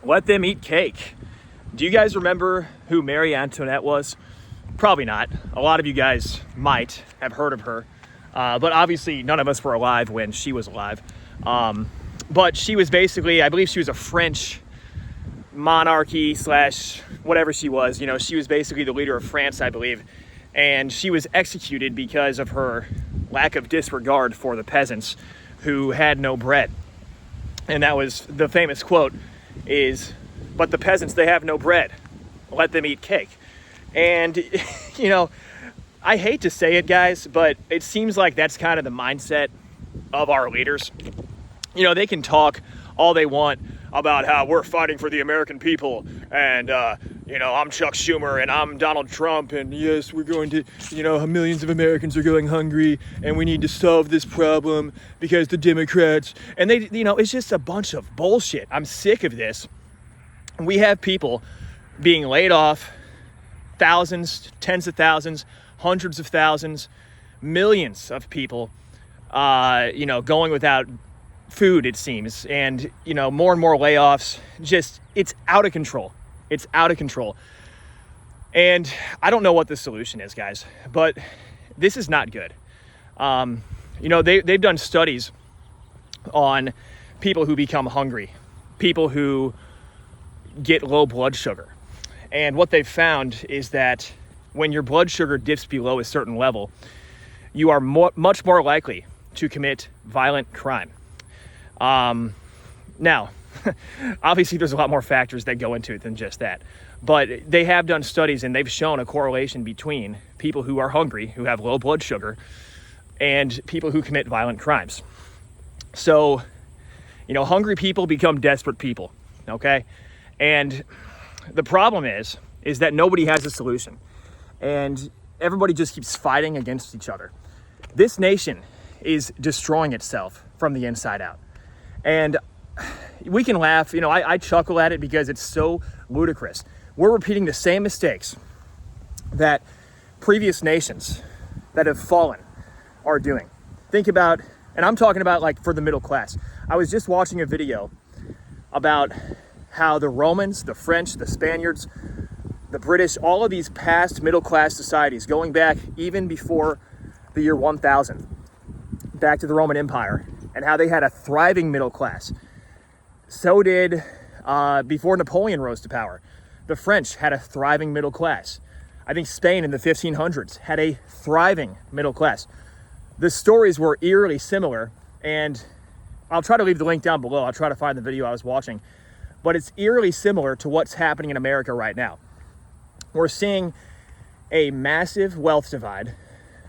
let them eat cake. Do you guys remember who Marie Antoinette was? Probably not. A lot of you guys might have heard of her, but obviously none of us were alive when she was alive. But she was basically, I believe she was a French monarchy slash whatever she was. You know, she was basically the leader of France, I believe, and she was executed because of her lack of disregard for the peasants who had no bread. And that was the famous quote is, "But the peasants, they have no bread. Let them eat cake." And, you know, I hate to say it, guys, but it seems like that's kind of the mindset of our leaders. You know, they can talk all they want about how we're fighting for the American people and, you know, I'm Chuck Schumer and I'm Donald Trump and yes, we're going to, you know, millions of Americans are going hungry and we need to solve this problem because the Democrats, and they, you know, it's just a bunch of bullshit. I'm sick of this. We have people being laid off, thousands, tens of thousands, hundreds of thousands, millions of people, you know, going without food, it seems, and, you know, more and more layoffs. Just, it's out of control. It's out of control. And I don't know what the solution is, guys, but this is not good. You know, they've done studies on people who become hungry, people who get low blood sugar. And what they've found is that when your blood sugar dips below a certain level, you are much more likely to commit violent crime. Now, obviously there's a lot more factors that go into it than just that, but they have done studies and they've shown a correlation between people who are hungry, who have low blood sugar, and people who commit violent crimes. So, you know, hungry people become desperate people, okay? And the problem is that nobody has a solution and everybody just keeps fighting against each other. This nation is destroying itself from the inside out. And we can laugh, you know, I chuckle at it because it's so ludicrous. We're repeating the same mistakes that previous nations that have fallen are doing. Think about, and I'm talking about like for the middle class. I was just watching a video about how the Romans, the French, the Spaniards, the British, all of these past middle class societies going back even before the year 1000, back to the Roman Empire, and how they had a thriving middle class. So did, before Napoleon rose to power, the French had a thriving middle class. I think Spain in the 1500s had a thriving middle class. The stories were eerily similar, and I'll try to leave the link down below. I'll try to find the video I was watching, but it's eerily similar to what's happening in America right now. We're seeing a massive wealth divide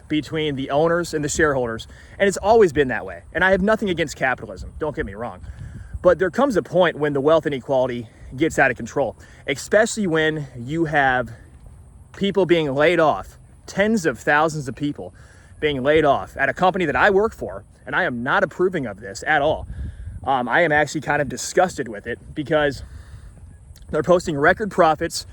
between the owners and the shareholders, and it's always been that way. And I have nothing against capitalism, don't get me wrong, but there comes a point when the wealth inequality gets out of control, especially when you have people being laid off, tens of thousands of people being laid off at a company that I work for, and I am not approving of this at all. I am actually kind of disgusted with it because they're posting record profits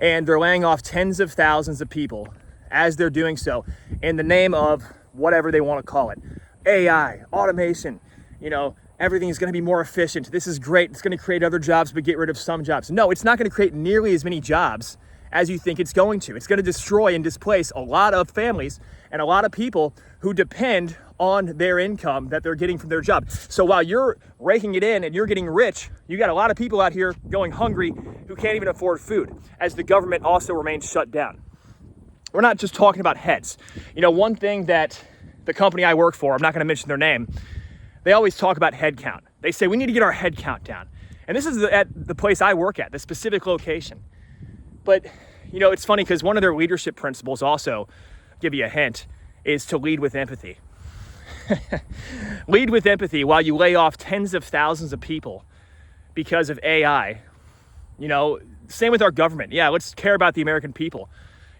and they're laying off tens of thousands of people as they're doing so in the name of whatever they want to call it. AI, automation, you know, everything's going to be more efficient. This is great. It's going to create other jobs, but get rid of some jobs. No, it's not going to create nearly as many jobs as you think it's going to. It's going to destroy and displace a lot of families and a lot of people who depend on their income that they're getting from their job. So while you're raking it in and you're getting rich, you got a lot of people out here going hungry who can't even afford food, as the government also remains shut down. We're not just talking about heads. You know, one thing that the company I work for, I'm not going to mention their name, they always talk about head count. They say, we need to get our head count down. And this is at the place I work at, the specific location. But, you know, it's funny because one of their leadership principles also, give you a hint, is to lead with empathy. Lead with empathy while you lay off tens of thousands of people because of AI. You know, same with our government. Yeah, let's care about the American people.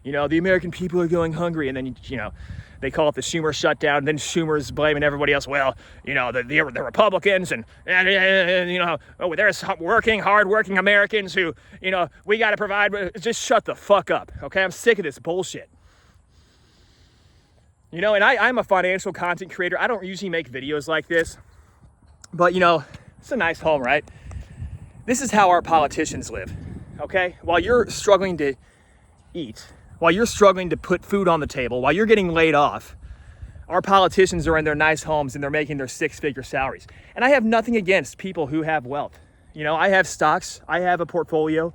You know, the American people are going hungry, and then, you know, they call it the Schumer shutdown. Then Schumer's blaming everybody else. Well, you know, the Republicans and you know, oh, there's hardworking Americans who, you know, we got to provide. Just shut the fuck up, okay? I'm sick of this bullshit. You know, and I'm a financial content creator. I don't usually make videos like this, but, you know, it's a nice home, right? This is how our politicians live, okay? While you're struggling to eat, while you're struggling to put food on the table, while you're getting laid off, our politicians are in their nice homes and they're making their 6-figure salaries. And I have nothing against people who have wealth. You know, I have stocks, I have a portfolio.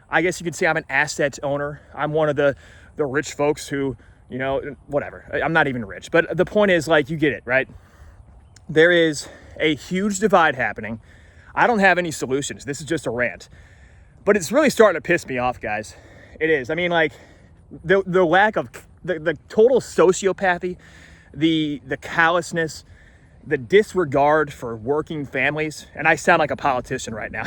I guess you could say I'm an asset owner. I'm one of the rich folks who, you know, whatever. I'm not even rich, but the point is, like, you get it, right? There is a huge divide happening. I don't have any solutions. This is just a rant, but it's really starting to piss me off, guys. It is. I mean, like, the lack of the total sociopathy, the callousness, the disregard for working families. And I sound like a politician right now.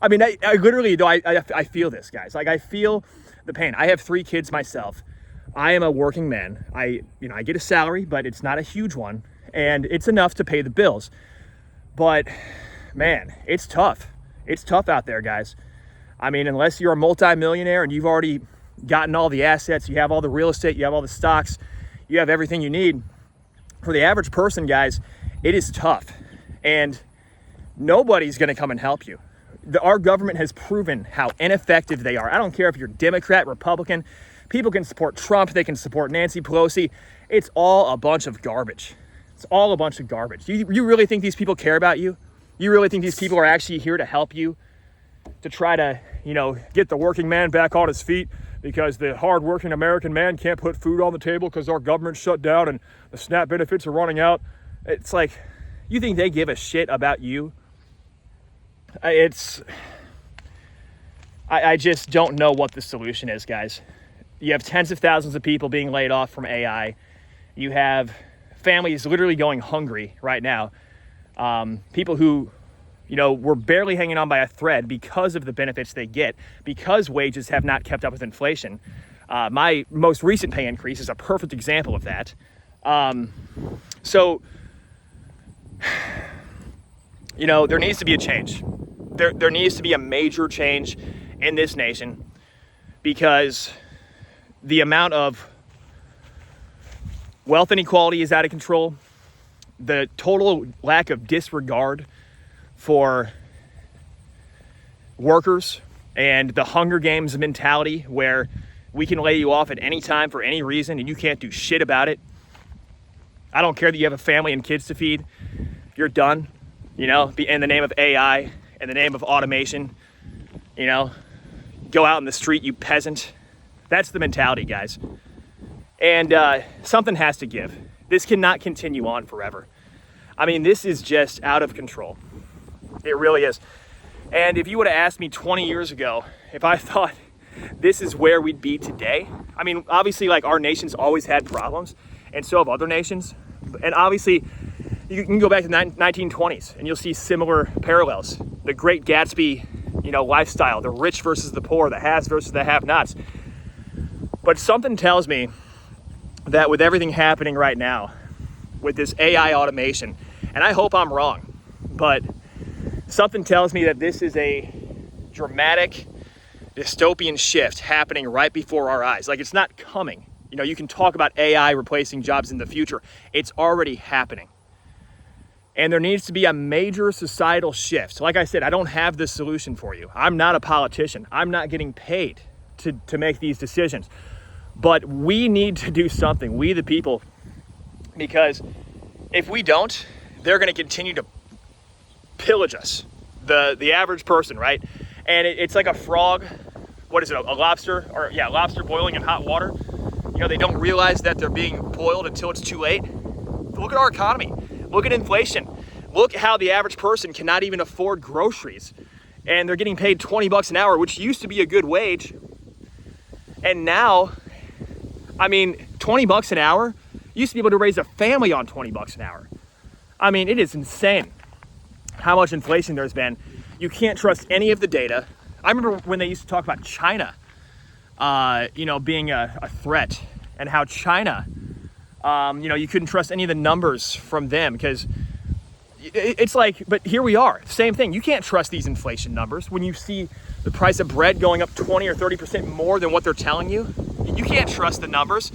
I mean, I literally do. I feel this, guys. Like, I feel the pain. I have 3 kids myself. I am a working man. I get a salary, but it's not a huge one, and it's enough to pay the bills. But man, it's tough. It's tough out there, guys. I mean, unless you're a multimillionaire and you've already gotten all the assets, you have all the real estate, you have all the stocks, you have everything you need. For the average person, guys, it is tough. And nobody's going to come and help you. Our government has proven how ineffective they are. I don't care if you're Democrat, Republican. People can support Trump. They can support Nancy Pelosi. It's all a bunch of garbage. It's all a bunch of garbage. You really think these people care about you? You really think these people are actually here to help you, to try to, you know, get the working man back on his feet because the hardworking American man can't put food on the table because our government shut down and the SNAP benefits are running out? It's like, you think they give a shit about you? I just don't know what the solution is, guys. You have tens of thousands of people being laid off from AI. You have families literally going hungry right now. People who, you know, were barely hanging on by a thread because of the benefits they get, because wages have not kept up with inflation. My most recent pay increase is a perfect example of that. So, you know, there needs to be a change. There needs to be a major change in this nation, because the amount of wealth inequality is out of control. The total lack of disregard for workers and the Hunger Games mentality where we can lay you off at any time for any reason and you can't do shit about it. I don't care that you have a family and kids to feed. You're done, you know, in the name of AI, in the name of automation, you know, go out in the street, you peasant. That's the mentality, guys. And something has to give. This cannot continue on forever. I mean, this is just out of control. It really is. And if you would have asked me 20 years ago if I thought this is where we'd be today, I mean, obviously, like, our nation's always had problems, and so have other nations. And obviously, you can go back to the 1920s, and you'll see similar parallels. The Great Gatsby, you know, lifestyle, the rich versus the poor, the haves versus the have-nots. But something tells me that with everything happening right now, with this AI automation, and I hope I'm wrong, but something tells me that this is a dramatic dystopian shift happening right before our eyes. Like, it's not coming. You know, you can talk about AI replacing jobs in the future. It's already happening. And there needs to be a major societal shift. So like I said, I don't have the solution for you. I'm not a politician. I'm not getting paid to make these decisions. But we need to do something, we the people, because if we don't, they're going to continue to pillage us, the average person, right? And it's like a frog, what is it, a lobster? Or yeah, lobster boiling in hot water. You know, they don't realize that they're being boiled until it's too late. Look at our economy. Look at inflation. Look at how the average person cannot even afford groceries. And they're getting paid $20 an hour, which used to be a good wage. And now, I mean, $20 an hour, you used to be able to raise a family on $20 an hour. I mean, it is insane how much inflation there's been. You can't trust any of the data. I remember when they used to talk about China, you know, being a threat, and how China, you know, you couldn't trust any of the numbers from them because it's like, but here we are, same thing. You can't trust these inflation numbers when you see the price of bread going up 20 or 30% more than what they're telling you. You can't trust the numbers.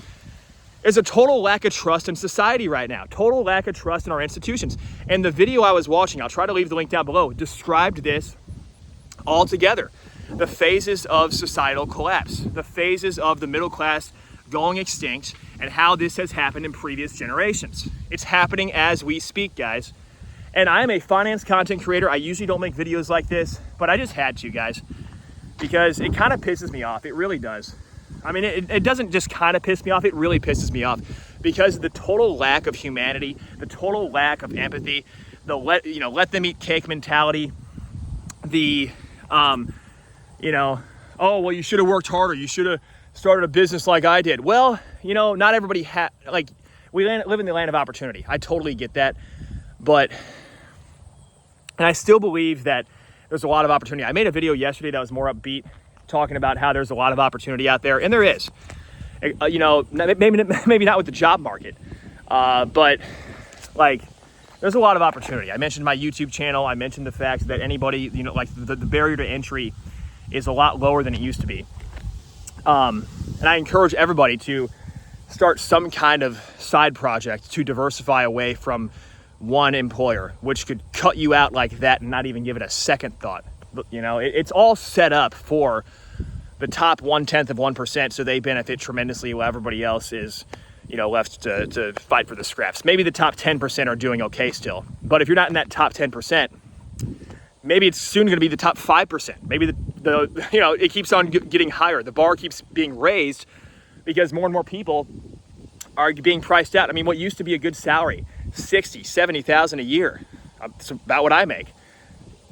There's a total lack of trust in society right now, total lack of trust in our institutions. And the video I was watching, I'll try to leave the link down below, described this all together. The phases of societal collapse, the phases of the middle class going extinct, and how this has happened in previous generations. It's happening as we speak, guys. And I am a finance content creator. I usually don't make videos like this, but I just had to, guys, because it kind of pisses me off. It really does. I mean, it doesn't just kind of piss me off. It really pisses me off because the total lack of humanity, the total lack of empathy, the let them eat cake mentality, the oh, well, you should have worked harder. You should have started a business like I did. Well, not everybody we live in the land of opportunity. I totally get that. And I still believe that there's a lot of opportunity. I made a video yesterday that was more upbeat, talking about how there's a lot of opportunity out there. And there is, maybe not with the job market, but there's a lot of opportunity. I mentioned my YouTube channel. I mentioned the fact that anybody, the barrier to entry is a lot lower than it used to be. And I encourage everybody to start some kind of side project to diversify away from one employer, which could cut you out like that and not even give it a second thought. It's all set up for the top 1/10 of 1%, so they benefit tremendously while everybody else is left to fight for the scraps. Maybe the top 10% are doing okay still, but if you're not in that top 10%, maybe it's soon going to be the top 5%. Maybe it keeps on getting higher. The bar keeps being raised because more and more people are being priced out. I mean, what used to be a good salary, $60,000, $70,000 a year, it's about what I make,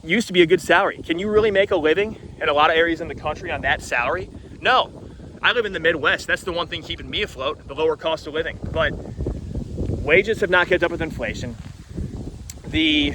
used to be a good salary. Can you really make a living in a lot of areas in the country on that salary? No. I live in the Midwest. That's the one thing keeping me afloat, the lower cost of living. But wages have not kept up with inflation. The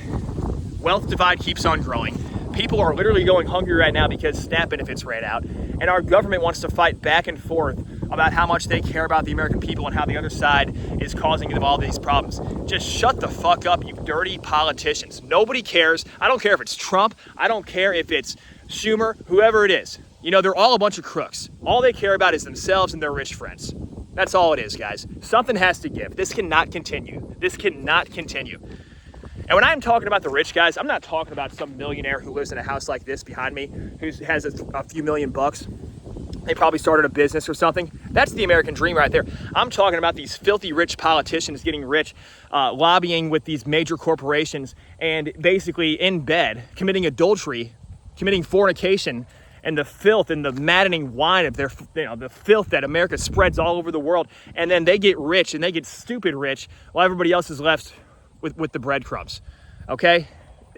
wealth divide keeps on growing. People are literally going hungry right now because SNAP benefits ran out. And our government wants to fight back and forth about how much they care about the American people and how the other side is causing them all these problems. Just shut the fuck up, you dirty politicians. Nobody cares. I don't care if it's Trump. I don't care if it's Schumer, whoever it is. They're all a bunch of crooks. All they care about is themselves and their rich friends. That's all it is, guys. Something has to give. This cannot continue. This cannot continue. And when I'm talking about the rich guys, I'm not talking about some millionaire who lives in a house like this behind me, who has a few million bucks. They probably started a business or something. That's the American dream right there. I'm talking about these filthy rich politicians getting rich, lobbying with these major corporations, and basically in bed, committing adultery, committing fornication, and the filth and the maddening wine of their, the filth that America spreads all over the world. And then they get rich and they get stupid rich while everybody else is left with the breadcrumbs. Okay?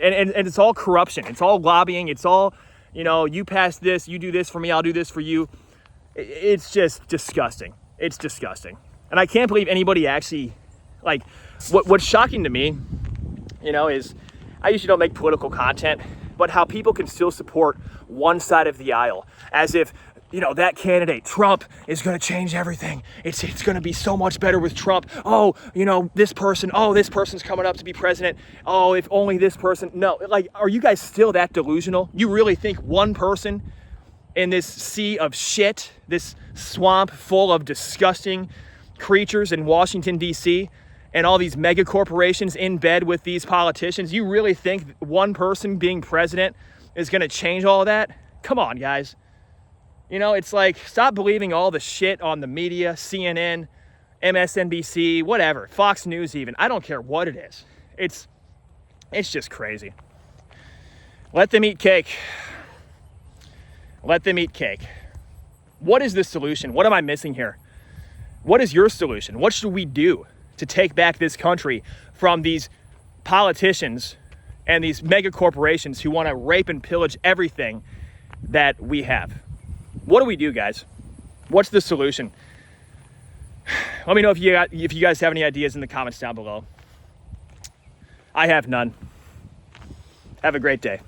And it's all corruption. It's all lobbying. It's all, you pass this, you do this for me, I'll do this for you. It's just disgusting. It's disgusting. And I can't believe anybody actually, what's shocking to me, is I usually don't make political content, but how people can still support one side of the aisle as if, that candidate, Trump, is going to change everything. It's going to be so much better with Trump. Oh, this person's coming up to be president. Oh, if only this person. No, are you guys still that delusional? You really think one person in this sea of shit, this swamp full of disgusting creatures in Washington, D.C., and all these mega corporations in bed with these politicians, you really think one person being president is going to change all of that? Come on, guys. It's stop believing all the shit on the media, CNN, MSNBC, whatever, Fox News even. I don't care what it is. It's just crazy. Let them eat cake. Let them eat cake. What is the solution? What am I missing here? What is your solution? What should we do to take back this country from these politicians and these mega corporations who want to rape and pillage everything that we have? What do we do, guys? What's the solution? Let me know if you guys have any ideas in the comments down below. I have none. Have a great day.